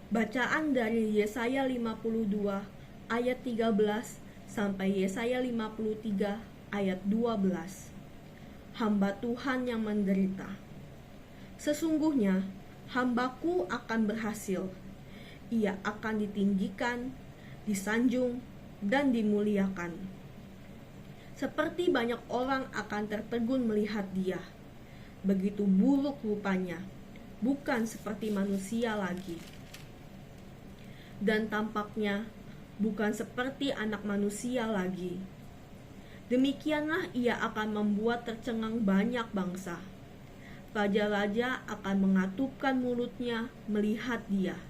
Bacaan dari Yesaya 52 ayat 13 sampai Yesaya 53 ayat 12. Hamba Tuhan yang menderita. Sesungguhnya hambaku akan berhasil. Ia akan ditinggikan, disanjung, dan dimuliakan. Seperti banyak orang akan tertegun melihat dia. Begitu buruk rupanya, bukan seperti manusia lagi. Dan tampaknya bukan seperti anak manusia lagi. Demikianlah ia akan membuat tercengang banyak bangsa. Raja-raja akan mengatupkan mulutnya melihat dia.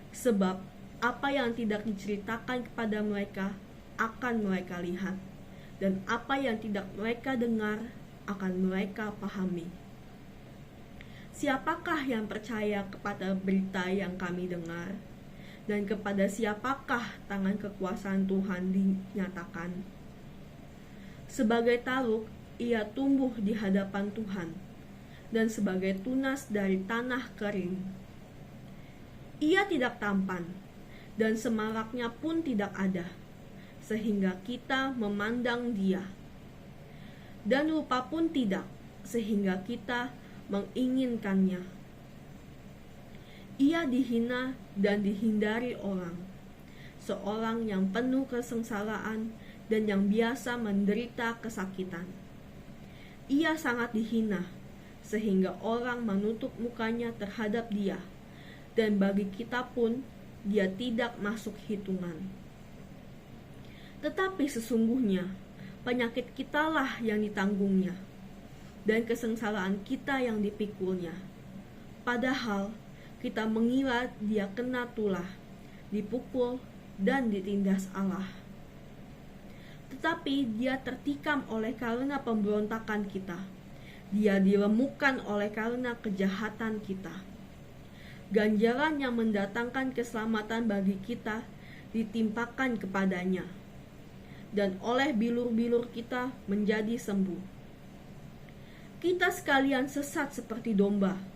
Sebab apa yang tidak diceritakan kepada mereka akan mereka lihat, dan apa yang tidak mereka dengar akan mereka pahami. Siapakah yang percaya kepada berita yang kami dengar? Dan kepada siapakah tangan kekuasaan Tuhan dinyatakan? Sebagai taluk, ia tumbuh di hadapan Tuhan, dan sebagai tunas dari tanah kering. Ia tidak tampan, dan semaraknya pun tidak ada, sehingga kita memandang dia. Dan rupa pun tidak, sehingga kita menginginkannya. Ia dihina dan dihindari orang, seorang yang penuh kesengsaraan dan yang biasa menderita kesakitan. Ia sangat dihina, sehingga orang menutup mukanya terhadap dia, dan bagi kita pun dia tidak masuk hitungan. Tetapi sesungguhnya penyakit kitalah yang ditanggungnya, dan kesengsaraan kita yang dipikulnya. Padahal kita mengira dia kena tulah, dipukul, dan ditindas Allah. Tetapi dia tertikam oleh karena pemberontakan kita. Dia diremukkan oleh karena kejahatan kita. Ganjaran yang mendatangkan keselamatan bagi kita ditimpakan kepadanya, dan oleh bilur-bilur kita menjadi sembuh. Kita sekalian sesat seperti domba.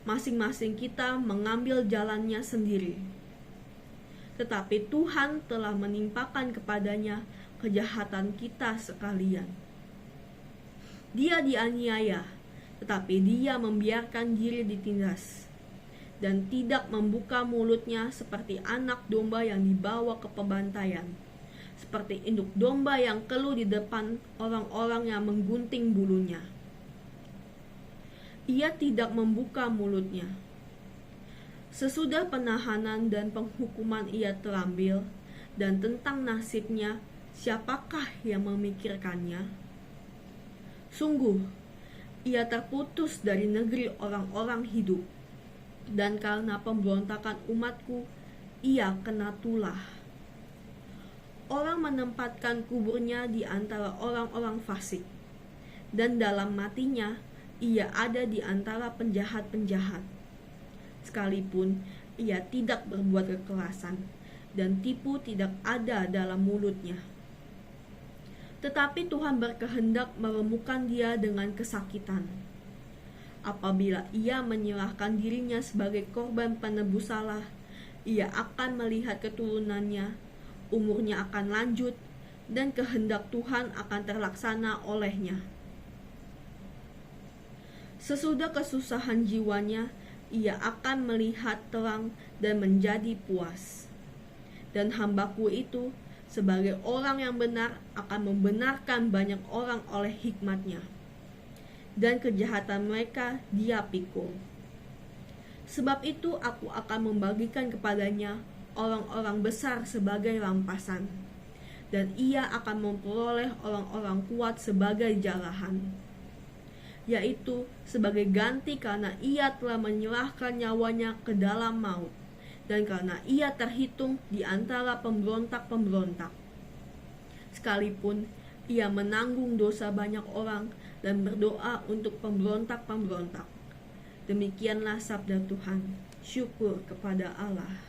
Masing-masing kita mengambil jalannya sendiri. Tetapi Tuhan telah menimpakan kepadanya kejahatan kita sekalian. Dia dianiaya, tetapi dia membiarkan diri ditindas, dan tidak membuka mulutnya seperti anak domba yang dibawa ke pembantaian, seperti induk domba yang keluh di depan orang-orang yang menggunting bulunya. Ia tidak membuka mulutnya. Sesudah penahanan dan penghukuman ia terambil, dan tentang nasibnya, siapakah yang memikirkannya? Sungguh, ia terputus dari negeri orang-orang hidup, dan karena pemberontakan umatku, ia kena tulah. Orang menempatkan kuburnya di antara orang-orang fasik, dan dalam matinya, ia ada di antara penjahat-penjahat. Sekalipun ia tidak berbuat kekerasan, dan tipu tidak ada dalam mulutnya. Tetapi Tuhan berkehendak meremukkan dia dengan kesakitan. Apabila ia menyerahkan dirinya sebagai korban penebus salah, ia akan melihat keturunannya, umurnya akan lanjut, dan kehendak Tuhan akan terlaksana olehnya. Sesudah kesusahan jiwanya, ia akan melihat terang dan menjadi puas. Dan hambaku itu, sebagai orang yang benar, akan membenarkan banyak orang oleh hikmatnya. Dan kejahatan mereka dia pikul. Sebab itu aku akan membagikan kepadanya orang-orang besar sebagai rampasan, dan ia akan memperoleh orang-orang kuat sebagai jarahan, yaitu sebagai ganti karena ia telah menyerahkan nyawanya ke dalam maut, dan karena ia terhitung di antara pemberontak-pemberontak. Sekalipun ia menanggung dosa banyak orang dan berdoa untuk pemberontak-pemberontak. Demikianlah sabda Tuhan. Syukur kepada Allah.